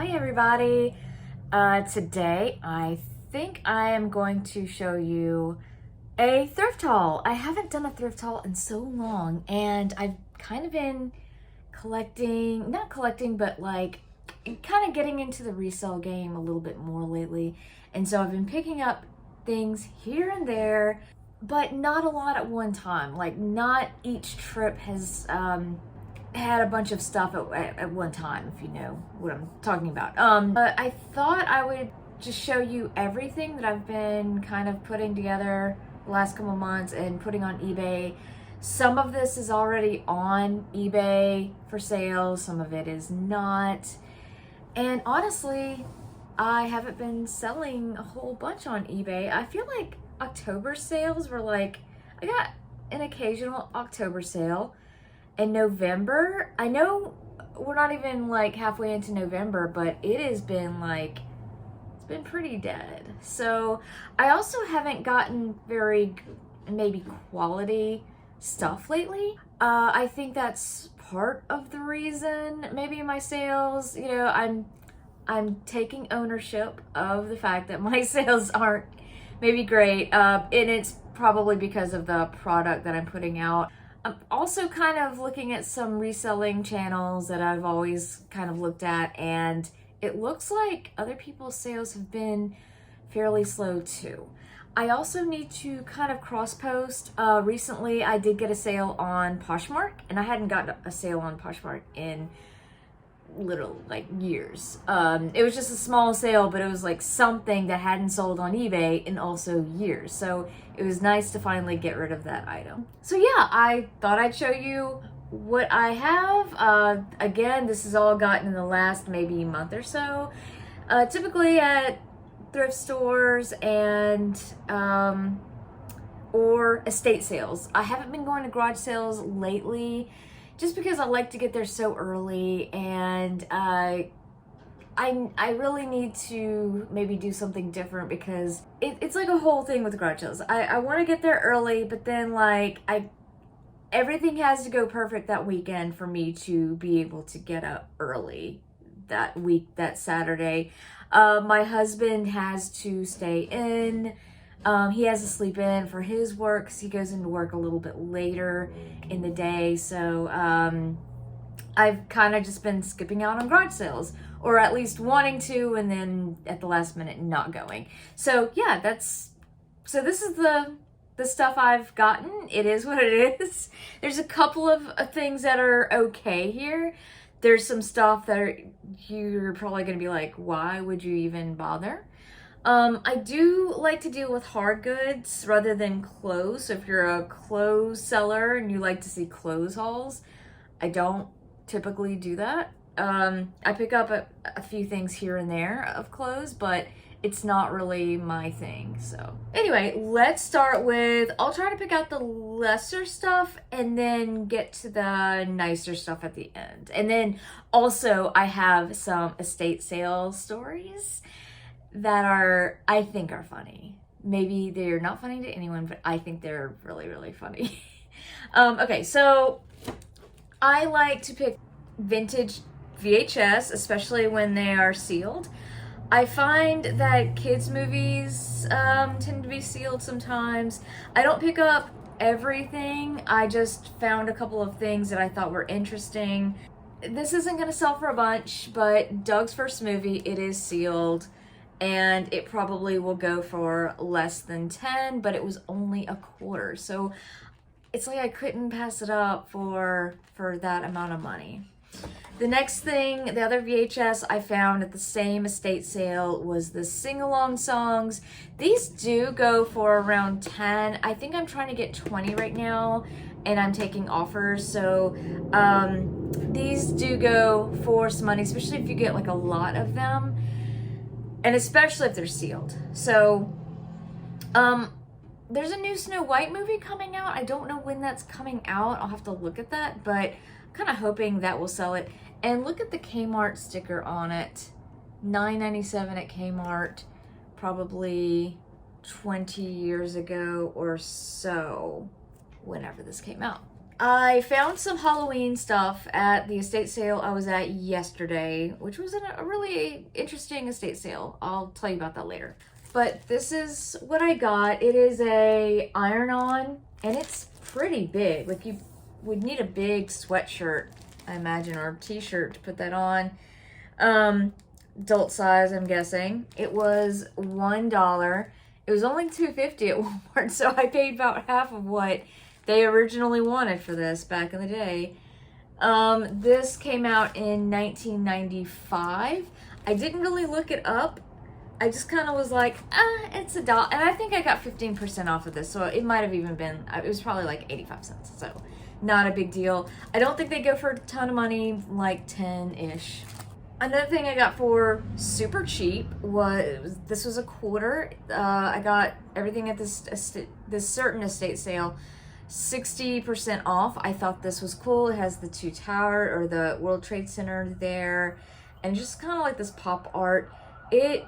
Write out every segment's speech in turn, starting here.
Hi everybody. Today I think I am going to show you a thrift haul. I haven't done a thrift haul in so long, and I've kind of been not collecting, but like kind of getting into the resale game a little bit more lately. And so I've been picking up things here and there, but not a lot at one time. Like not each trip has had a bunch of stuff at one time, if you know what I'm talking about. But I thought I would just show you everything that I've been kind of putting together the last couple months and putting on eBay. Some of this is already on eBay for sale, some of it is not. And honestly, I haven't been selling a whole bunch on eBay. I feel like October sales were like, I got an occasional October sale. In November, I know we're not even like halfway into November, but it has been like, it's been pretty dead. So I also haven't gotten very maybe quality stuff lately. I think that's part of the reason maybe my sales, I'm taking ownership of the fact that my sales aren't maybe great. And it's probably because of the product that I'm putting out. I'm also kind of looking at some reselling channels that I've always kind of looked at, and it looks like other people's sales have been fairly slow too. I also need to kind of cross post. Recently I did get a sale on Poshmark, and I hadn't gotten a sale on Poshmark in literal like years. It was just a small sale, but it was like something that hadn't sold on eBay in also years. So it was nice to finally get rid of that item. So yeah, I thought I'd show you what I have. Again, this is all gotten in the last maybe month or so. Typically at thrift stores and or estate sales. I haven't been going to garage sales lately just because I like to get there so early, and I really need to maybe do something different because it's like a whole thing with garage sales. I want to get there early, but then like everything has to go perfect that weekend for me to be able to get up early that week, that Saturday. My husband has to stay in. He has to sleep in for his work because he goes into work a little bit later in the day. So I've kind of just been skipping out on garage sales, or at least wanting to, and then at the last minute not going. So yeah, this is the stuff I've gotten. It is what it is. There's a couple of things that are okay here. There's some stuff that you're probably going to be like, why would you even bother? I do like to deal with hard goods rather than clothes. So if you're a clothes seller and you like to see clothes hauls, I don't typically do that. I pick up a few things here and there of clothes, but it's not really my thing. So anyway, let's start with, I'll try to pick out the lesser stuff and then get to the nicer stuff at the end. And then also I have some estate sale stories that I think are funny. Maybe they're not funny to anyone, but I think they're really, really funny. Okay, so I like to pick vintage VHS, especially when they are sealed. I find that kids' movies tend to be sealed sometimes. I don't pick up everything. I just found a couple of things that I thought were interesting. This isn't gonna sell for a bunch, but Doug's first movie, it is sealed, and it probably will go for less than 10, but it was only a quarter. So it's like I couldn't pass it up for that amount of money. The next thing, the other VHS I found at the same estate sale was the sing-along songs. These do go for around 10. I think I'm trying to get 20 right now, and I'm taking offers. So these do go for some money, especially if you get like a lot of them, and especially if they're sealed. So there's a new Snow White movie coming out. I don't know when that's coming out. I'll have to look at that, but kind of hoping that will sell it. And look at the Kmart sticker on it. $9.97 at Kmart, probably 20 years ago or so, whenever this came out. I found some Halloween stuff at the estate sale I was at yesterday, which was a really interesting estate sale. I'll tell you about that later. But this is what I got. It is a iron-on, and it's pretty big. Like, you would need a big sweatshirt, I imagine, or t-shirt to put that on. Adult size, I'm guessing. It was $1. It was only $2.50 at Walmart, so I paid about half of what they originally wanted for this back in the day. This came out in 1995. I didn't really look it up. I just kind of was like, it's $1. And I think I got 15% off of this, so it might have even been, it was probably like 85 cents, so not a big deal. I don't think they go for a ton of money, like 10-ish. Another thing I got for super cheap was, this was $0.25. I got everything at this certain estate sale, 60% off. I thought this was cool. It has the two tower, or the World Trade Center there, and just kind of like this pop art. It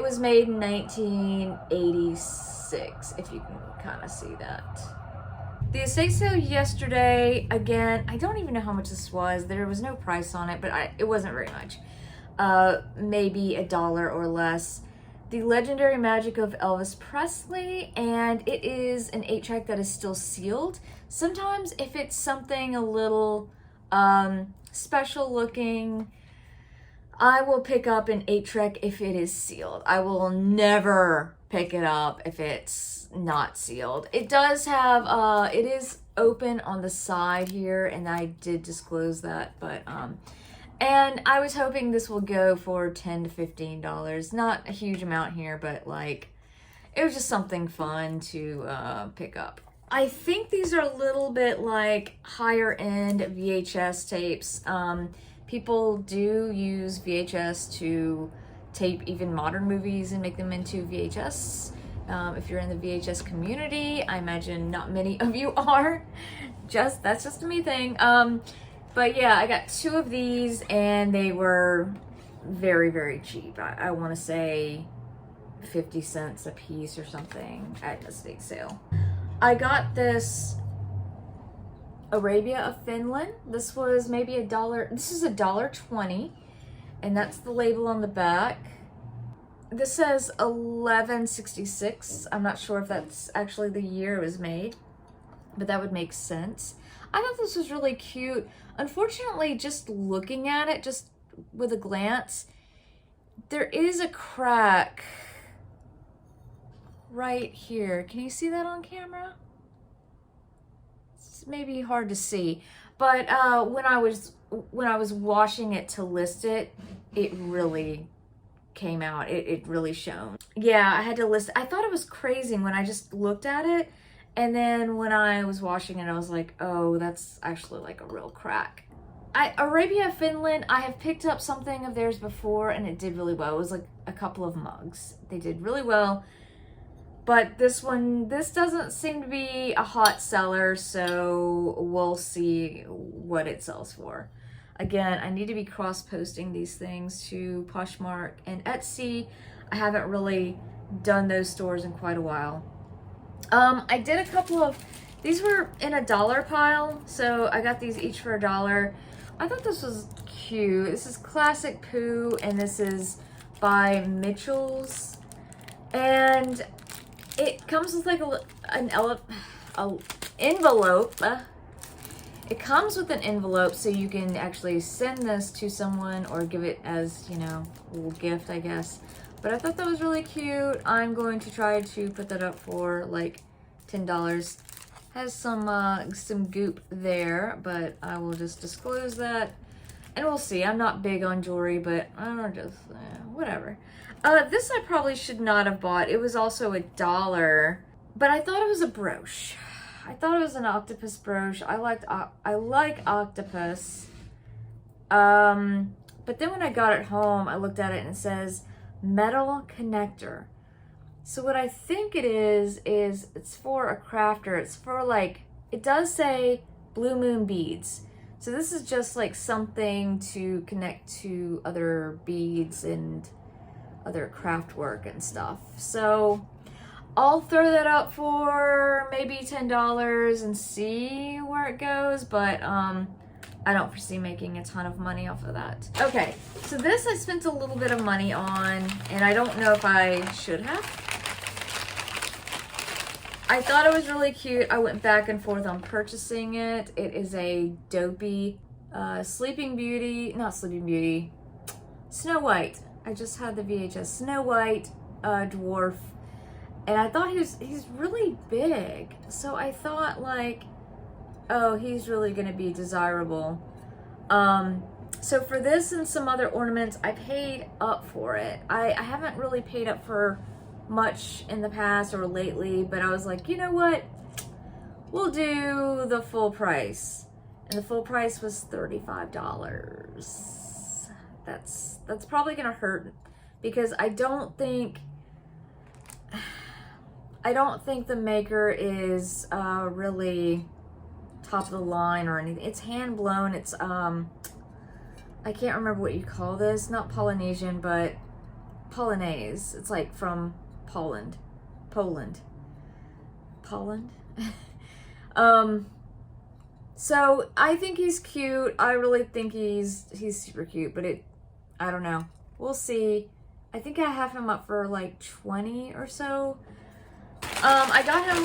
was made in 1986, if you can kind of see that. The estate sale yesterday, again, I don't even know how much this was. There was no price on it, but it wasn't very much. Maybe $1 or less. The Legendary Magic of Elvis Presley, and it is an 8-track that is still sealed. Sometimes if it's something a little special looking, I will pick up an 8-track if it is sealed. I will never pick it up if it's not sealed. It does have, it is open on the side here, and I did disclose that, but, and I was hoping this will go for $10 to $15. Not a huge amount here, but like, it was just something fun to pick up. I think these are a little bit like higher end VHS tapes. People do use VHS to tape even modern movies and make them into VHS. If you're in the VHS community, I imagine not many of you are. That's just a me thing. But yeah, I got 2 of these, and they were very, very cheap. I want to say 50 cents a piece or something at an estate sale. I got this Arabia of Finland. This was maybe $1. This is $1.20, and that's the label on the back. This says 1166. I'm not sure if that's actually the year it was made, but that would make sense. I thought this was really cute. Unfortunately, just looking at it, just with a glance, there is a crack right here. Can you see that on camera? It's maybe hard to see, but when I was washing it to list it, it really came out. It really shone. Yeah, I had to list. I thought it was crazy when I just looked at it, and then when I was washing it, I was like, oh, that's actually like a real crack. Arabia, Finland, I have picked up something of theirs before, and it did really well. It was like a couple of mugs. They did really well. But this doesn't seem to be a hot seller, so we'll see what it sells for. Again, I need to be cross-posting these things to Poshmark and Etsy. I haven't really done those stores in quite a while. I did a couple of, these were in a $1 pile, so I got these each for $1. I thought this was cute. This is Classic Pooh, and this is by Mitchell's. And it comes with like an envelope. It comes with an envelope, so you can actually send this to someone or give it as, you know, a little gift, I guess. But I thought that was really cute. I'm going to try to put that up for like $10. Has some goop there, but I will just disclose that, and we'll see. I'm not big on jewelry, but I don't know, just whatever. This I probably should not have bought. It was also $1, but I thought it was a brooch. I thought it was an octopus brooch. I like octopus. But then when I got it home, I looked at it and it says metal connector. So what I think it is it's for a crafter. It's for like, it does say blue moon beads. So this is just like something to connect to other beads and other craft work and stuff. So I'll throw that up for maybe $10 and see where it goes, but I don't foresee making a ton of money off of that. Okay, so this I spent a little bit of money on, and I don't know if I should have. I thought it was really cute. I went back and forth on purchasing it. It is a dopey Sleeping Beauty, not Sleeping Beauty, Snow White. I just had the VHS Snow White dwarf, and I thought he's really big. So I thought like, oh, he's really gonna be desirable. So for this and some other ornaments, I paid up for it. I haven't really paid up for much in the past or lately, but I was like, you know what? We'll do the full price. And the full price was $35. That's probably gonna hurt because I don't think the maker is really top of the line or anything. It's hand blown. It's I can't remember what you call this. Not Polynesian, but Polonaise. It's like from Poland. So I think he's cute. I really think he's super cute, but I don't know. We'll see. I think I have him up for like 20 or so. I got him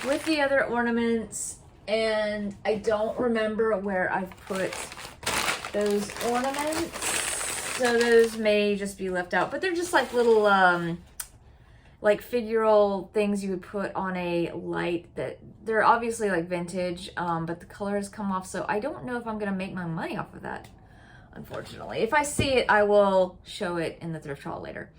with the other ornaments, and I don't remember where I've put those ornaments. So those may just be left out, but they're just like little like figural things you would put on a light. That they're obviously like vintage, but the colors come off, so I don't know if I'm gonna make my money off of that, unfortunately. If I see it, I will show it in the thrift haul later.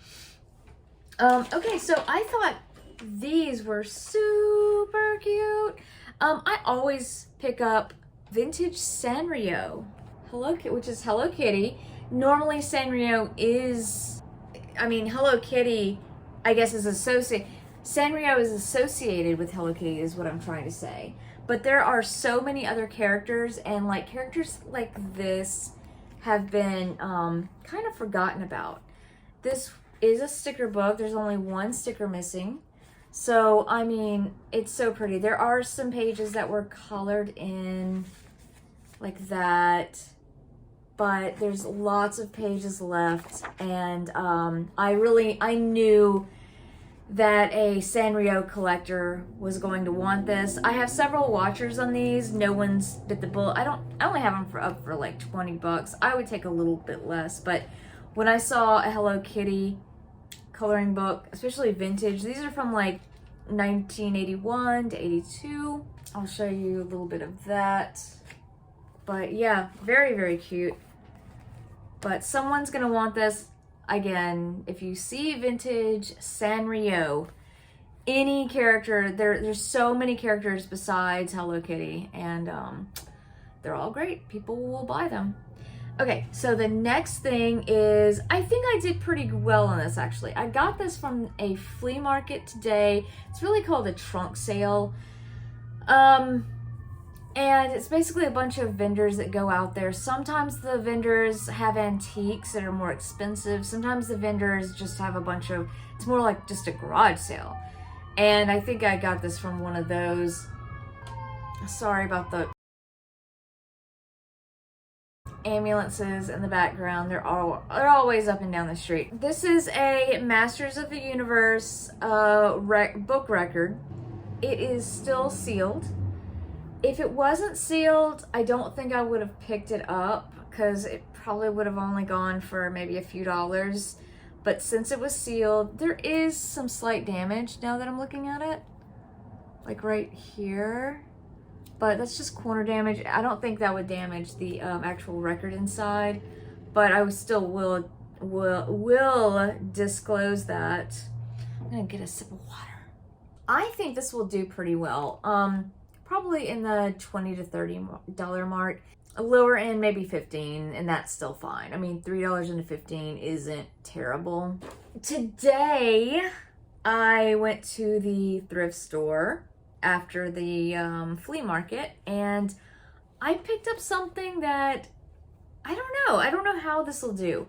Okay, so I thought these were super cute. I always pick up vintage Sanrio, which is Hello Kitty. Normally Sanrio is, Hello Kitty, I guess Sanrio is associated with Hello Kitty is what I'm trying to say. But there are so many other characters, and like characters like this have been kind of forgotten about. This is a sticker book. There's only one sticker missing. So, it's so pretty. There are some pages that were colored in like that, but there's lots of pages left, and I knew that a Sanrio collector was going to want this. I have several watchers on these. No one's bit the bullet. I only have them up for like $20. I would take a little bit less, but when I saw a Hello Kitty coloring book, especially vintage, these are from like 1981 to 82. I'll show you a little bit of that. But yeah, very, very cute. But someone's gonna want this. Again, if you see vintage Sanrio, any character, there's so many characters besides Hello Kitty, and they're all great. People will buy them. Okay, so the next thing is, I think I did pretty well on this actually. I got this from a flea market today. It's really called a trunk sale. And it's basically a bunch of vendors that go out there. Sometimes the vendors have antiques that are more expensive. Sometimes the vendors just have a bunch of, it's more like just a garage sale. And I think I got this from one of those. Sorry about the ambulances in the background. They're always up and down the street. This is a Masters of the Universe book record. It is still sealed. If it wasn't sealed, I don't think I would have picked it up because it probably would have only gone for maybe a few dollars. But since it was sealed, there is some slight damage now that I'm looking at it. Like right here. But that's just corner damage. I don't think that would damage the actual record inside. But I still will disclose that. I'm gonna get a sip of water. I think this will do pretty well. Probably in the $20 to $30 mark. A lower end, maybe $15, and that's still fine. $3 into $15 isn't terrible. Today, I went to the thrift store after the flea market, and I picked up something that, I don't know how this will do,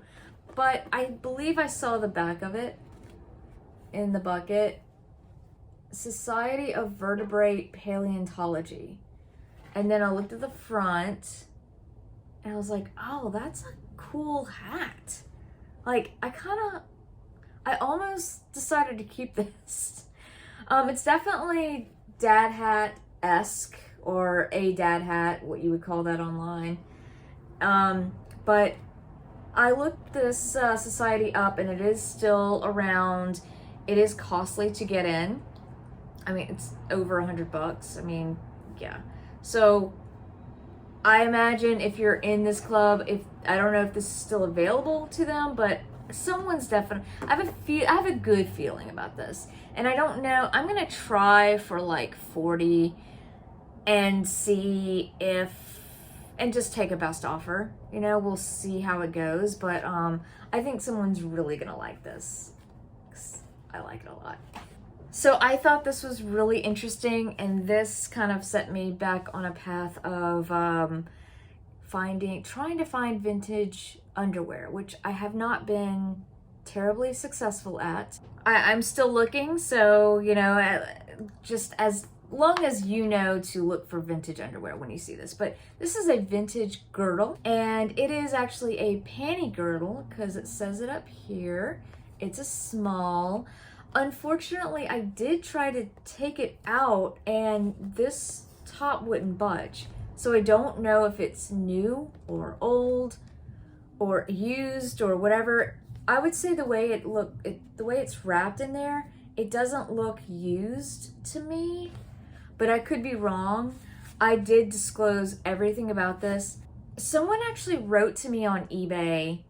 but I believe I saw the back of it in the bucket. Society of Vertebrate Paleontology. And then I looked at the front and I was like, oh, that's a cool hat. Like, I almost decided to keep this. It's definitely dad hat-esque, or a dad hat, what you would call that online. But I looked this society up and it is still around. It is costly to get in. I mean, it's over $100. I mean, yeah. So I imagine if you're in this club, I don't know if this is still available to them, but someone's definitely, I have a good feeling about this. And I don't know, I'm gonna try for like 40 and see if, and just take a best offer. You know, we'll see how it goes, but I think someone's really gonna like this. I like it a lot. So I thought this was really interesting, and this kind of set me back on a path of trying to find vintage underwear, which I have not been terribly successful at. I'm still looking, so, you know, just as long as you know to look for vintage underwear when you see this. But this is a vintage girdle, and it is actually a panty girdle because it says it up here. It's a small. Unfortunately, I did try to take it out and this top wouldn't budge. So I don't know if it's new or old or used or whatever. I would say the way it's wrapped in there, it doesn't look used to me, but I could be wrong. I did disclose everything about this. Someone actually wrote to me on eBay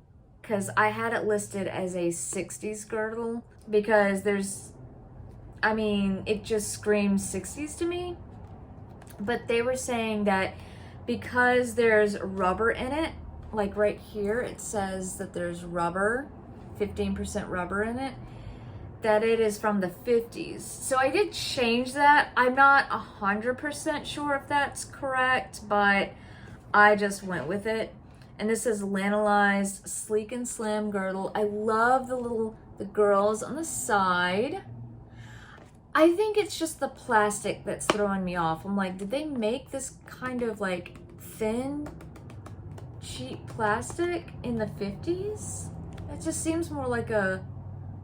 because I had it listed as a 60s girdle, because it just screams 60s to me. But they were saying that because there's rubber in it, like right here, it says that there's rubber, 15% rubber in it, that it is from the 50s. So I did change that. I'm not 100% sure if that's correct, but I just went with it. And this is lanolized, sleek and slim girdle. I love the girls on the side. I think it's just the plastic that's throwing me off. I'm like, did they make this kind of like thin, cheap plastic in the 50s? It just seems more like a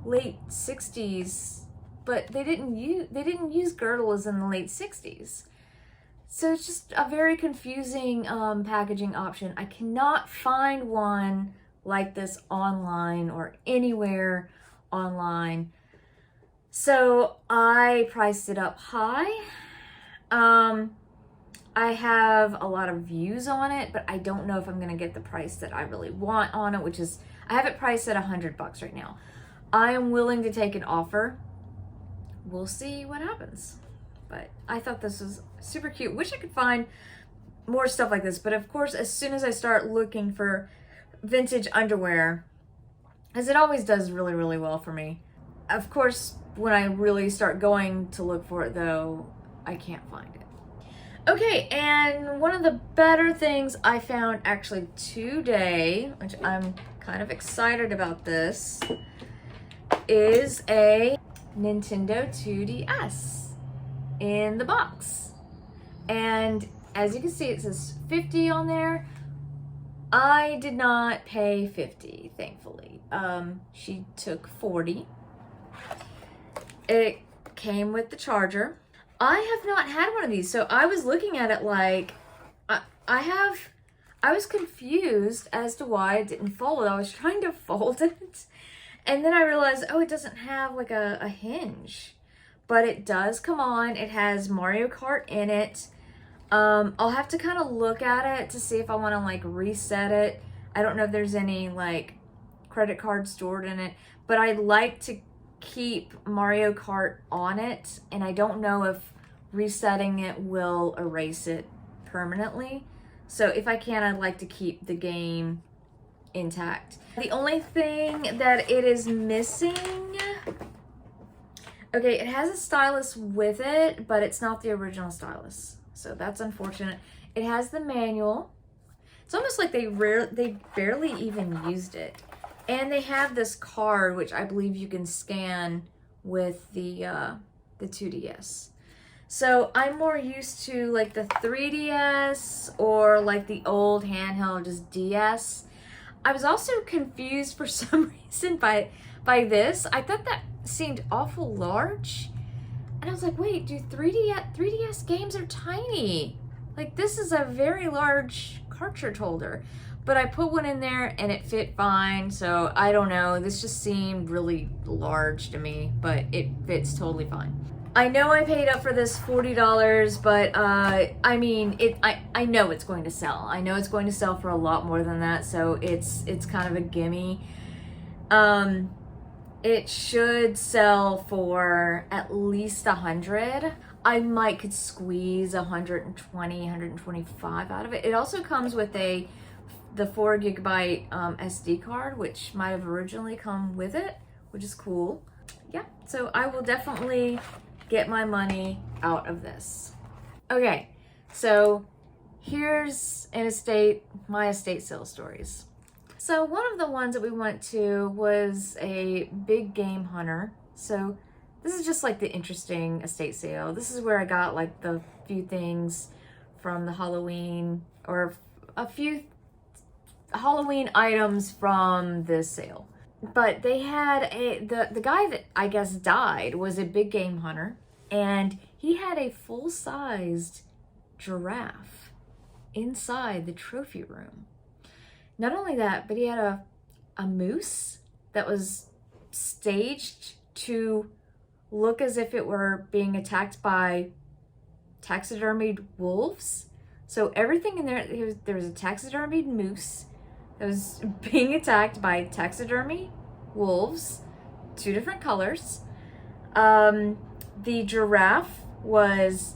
late 60s, but they didn't use girdles in the late 60s. So it's just a very confusing packaging option. I cannot find one like this online or anywhere online. So I priced it up high. I have a lot of views on it, but I don't know if I'm gonna get the price that I really want on it, which is, I have it priced at $100 right now. I am willing to take an offer. We'll see what happens. But I thought this was super cute. Wish I could find more stuff like this. But of course, as soon as I start looking for vintage underwear, as it always does really, really well for me. Of course, when I really start going to look for it though, I can't find it. Okay, and one of the better things I found actually today, which I'm kind of excited about this, is a Nintendo 2DS in the box. And as you can see, it says 50 on there. I did not pay 50, thankfully. She took 40. It came with the charger. I have not had one of these, so I was looking at it like, I was confused as to why it didn't fold. I was trying to fold it, and then I realized, oh, it doesn't have like a hinge. But it does come on. It has Mario Kart in it. I'll have to kind of look at it to see if I want to like reset it. I don't know if there's any like credit card stored in it, but I'd like to keep Mario Kart on it, and I don't know if resetting it will erase it permanently. So if I can, I'd like to keep the game intact. The only thing that it is missing, okay, it has a stylus with it, but it's not the original stylus. So that's unfortunate. It has the manual. It's almost like they barely even used it. And they have this card, which I believe you can scan with the 2DS. So I'm more used to like the 3DS or like the old handheld, just DS. I was also confused for some reason by this. I thought that seemed awful large. And I was like, wait, dude, 3DS games are tiny. Like, this is a very large cartridge holder. But I put one in there and it fit fine. So I don't know. This just seemed really large to me, but it fits totally fine. I know I paid up for this $40, but I mean, I know it's going to sell. I know it's going to sell for a lot more than that, so it's kind of a gimme. It should sell for at least 100. I might could squeeze 120, 125 out of it. It also comes with the 4 gigabyte SD card, which might have originally come with it, which is cool. Yeah, so I will definitely get my money out of this. Okay, so here's my estate sale stories. So one of the ones that we went to was a big game hunter. So this is just like the interesting estate sale. This is where I got like the few things from the Halloween, or a few Halloween items from this sale. But they had the guy that I guess died was a big game hunter, and he had a full-sized giraffe inside the trophy room. Not only that, but he had a moose that was staged to look as if it were being attacked by taxidermied wolves. So everything in there was a taxidermied moose that was being attacked by taxidermy wolves, 2 different colors. The giraffe was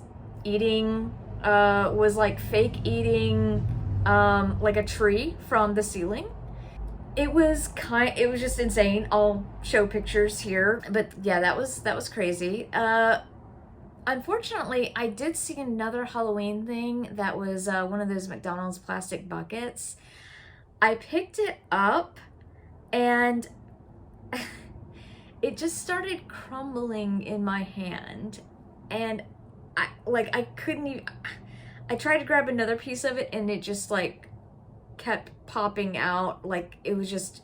like fake eating like a tree from the ceiling. It was just insane. I'll show pictures here, but yeah, that was crazy. Unfortunately, I did see another Halloween thing that was one of those McDonald's plastic buckets. I picked it up and it just started crumbling in my hand, and I couldn't even, I tried to grab another piece of it and it just like kept popping out. Like it was just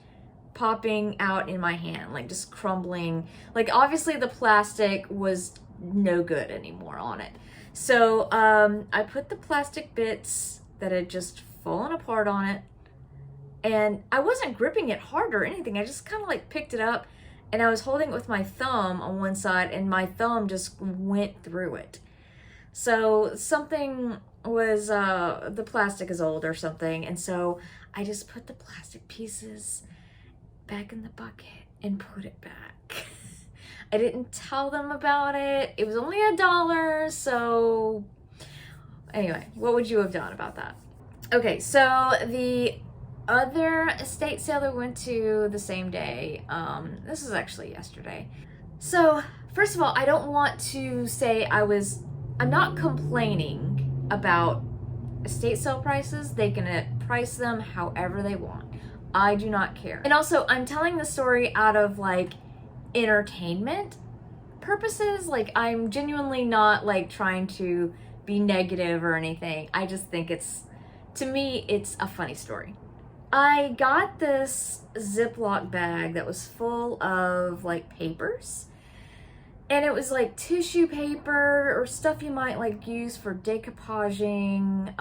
popping out in my hand, like just crumbling. Like obviously the plastic was no good anymore on it. So I put the plastic bits that had just fallen apart on it, and I wasn't gripping it hard or anything. I just kind of like picked it up and I was holding it with my thumb on one side, and my thumb just went through it. So something was, the plastic is old or something. And so I just put the plastic pieces back in the bucket and put it back. I didn't tell them about it. It was only $1. So anyway, what would you have done about that? Okay, so the other estate sale that we went to the same day, this was actually yesterday. So first of all, I don't want to say I'm not complaining about estate sale prices. They can price them however they want. I do not care. And also, I'm telling the story out of like entertainment purposes. Like I'm genuinely not like trying to be negative or anything. I just think to me, it's a funny story. I got this Ziploc bag that was full of like papers, and it was like tissue paper or stuff you might like use for decoupaging,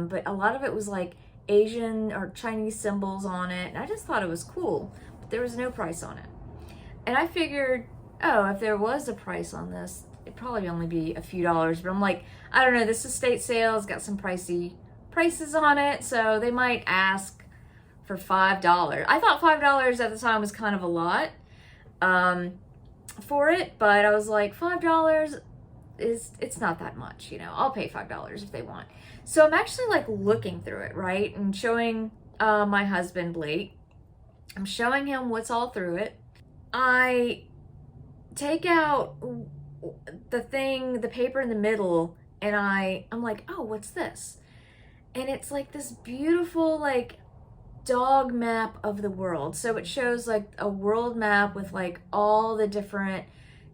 but a lot of it was like Asian or Chinese symbols on it, and I just thought it was cool, but there was no price on it. And I figured, oh, if there was a price on this, it'd probably only be a few dollars, but I'm like, I don't know, this estate sale's got some pricey prices on it, so they might ask for $5. I thought $5 at the time was kind of a lot for it, but I was like, $5 it's not that much, you know. I'll pay $5 if they want. So I'm actually like looking through it, right, and showing my husband Blake. I'm showing him what's all through it. I take out the paper in the middle, and I'm like, oh, what's this? And it's like this beautiful like dog map of the world. So it shows like a world map with like all the different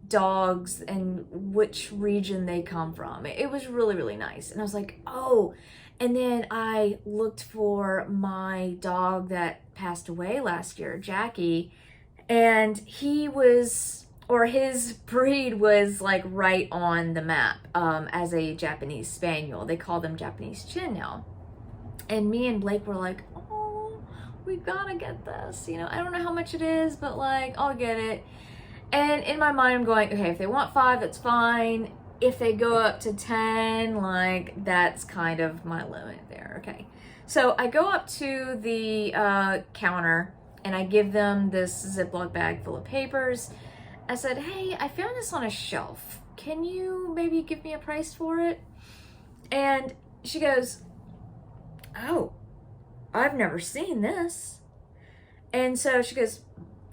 dogs and which region they come from. It was really, really nice. And I was like, oh, and then I looked for my dog that passed away last year, Jackie, and he was, or his breed was like right on the map as a Japanese Spaniel. They call them Japanese Chin now. And me and Blake were like, oh, we gotta get this. You know, I don't know how much it is, but like, I'll get it. And in my mind, I'm going, okay, if they want 5, that's fine. If they go up to 10, like, that's kind of my limit there, okay. So I go up to the counter, and I give them this Ziploc bag full of papers. I said, hey, I found this on a shelf. Can you maybe give me a price for it? And she goes, oh, I've never seen this. And so she goes,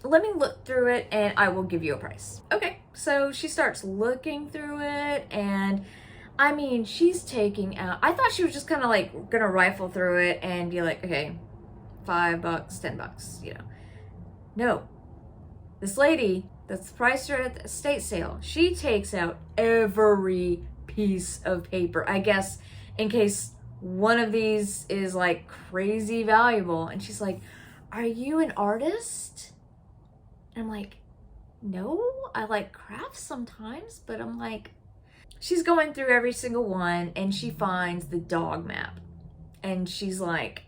let me look through it and I will give you a price. Okay, so she starts looking through it, and I mean, she's taking out, I thought she was just kind of like gonna rifle through it and be like, okay, $5, $10, you know. No, this lady that's priced her at the estate sale, she takes out every piece of paper, I guess in case one of these is like crazy valuable. And she's like, are you an artist? And I'm like, no, I like crafts sometimes, but I'm like, she's going through every single one and she finds the dog map. And she's like,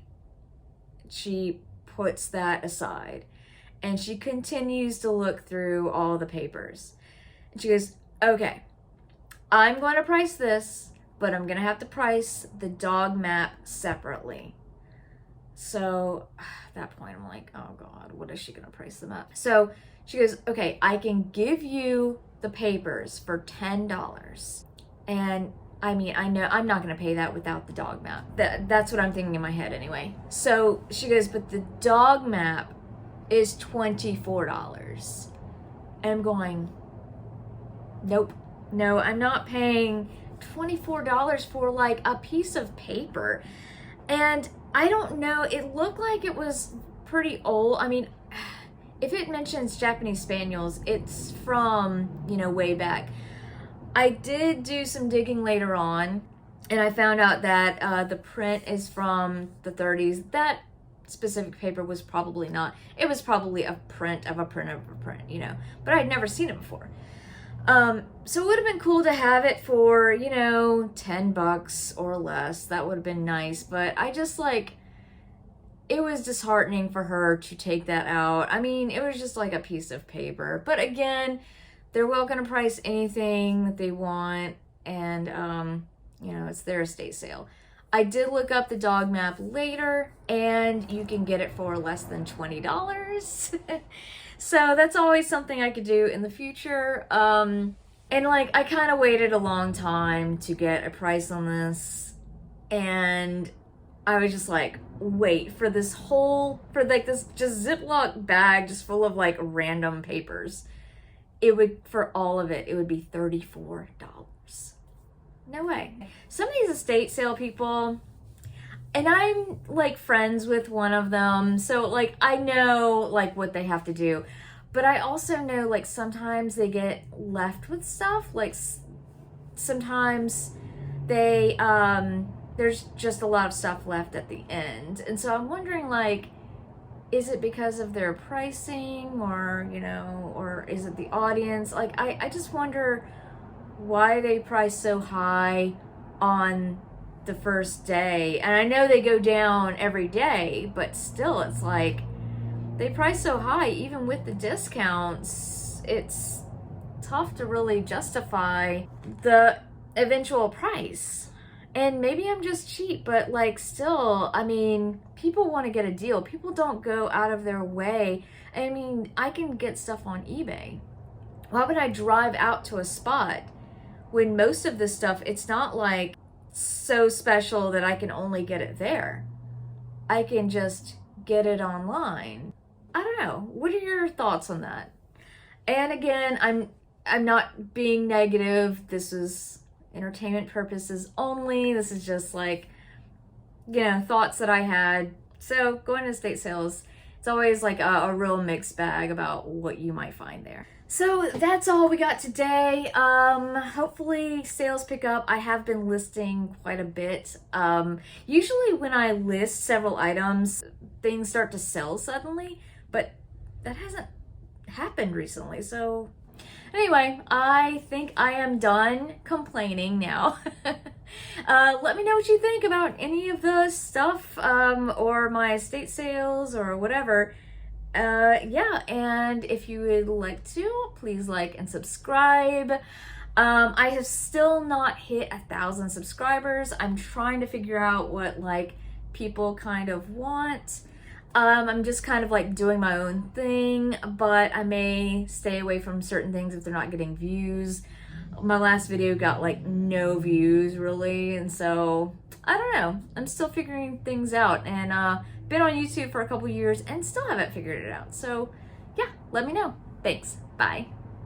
she puts that aside and she continues to look through all the papers. And she goes, okay, I'm going to price this, but I'm going to have to price the dog map separately. So at that point, I'm like, oh God, what is she going to price them up? So she goes, okay, I can give you the papers for $10. And I mean, I know I'm not going to pay that without the dog map. That's what I'm thinking in my head anyway. So she goes, but the dog map is $24. And I'm going, nope, no, I'm not paying $24 for like a piece of paper. And I don't know, it looked like it was pretty old. I mean, if it mentions Japanese Spaniels, it's from, you know, way back. I did do some digging later on, and I found out that the print is from the 30s. That specific paper was probably not. It was probably a print of a print of a print, you know, but I'd never seen it before. So it would have been cool to have it for, you know, $10 or less. That would have been nice, but I just like, it was disheartening for her to take that out. I mean, it was just like a piece of paper, but again, they're welcome to price anything that they want, and you know, it's their estate sale. I did look up the dog map later, and you can get it for less than $20. So that's always something I could do in the future. And like, I kind of waited a long time to get a price on this, and I was just like, wait, for this just Ziploc bag just full of like random papers. It would, for all of it, it would be $34. No way. Some of these estate sale people, and I'm like friends with one of them, so like I know like what they have to do, but I also know like sometimes they get left with stuff. Like sometimes they there's just a lot of stuff left at the end, and so I'm wondering, like, is it because of their pricing, or, you know, or is it the audience? Like, I just wonder why they price so high on the first day. And I know they go down every day, but still, it's like, they price so high, even with the discounts. It's tough to really justify the eventual price. And maybe I'm just cheap, but like still, I mean, people want to get a deal. People don't go out of their way. I mean, I can get stuff on eBay. Why would I drive out to a spot when most of this stuff, it's not like so special that I can only get it there? I can just get it online. I don't know. What are your thoughts on that? And again, I'm not being negative. This is entertainment purposes only. This is just like, you know, thoughts that I had So going to estate sales, it's always like a real mixed bag about what you might find there. So that's all we got today. Hopefully sales pick up. I have been listing quite a bit. Usually when I list several items, things start to sell suddenly, but that hasn't happened recently. So anyway, I think I am done complaining now. Let me know what you think about any of the stuff, or my estate sales or whatever. Yeah, and if you would like to, please like and subscribe. I have still not hit 1,000 subscribers. I'm trying to figure out what like people kind of want. I'm just kind of like doing my own thing, but I may stay away from certain things if they're not getting views. My last video got like no views really, and so I don't know. I'm still figuring things out, and been on YouTube for a couple years and still haven't figured it out. So yeah, let me know. Thanks. Bye.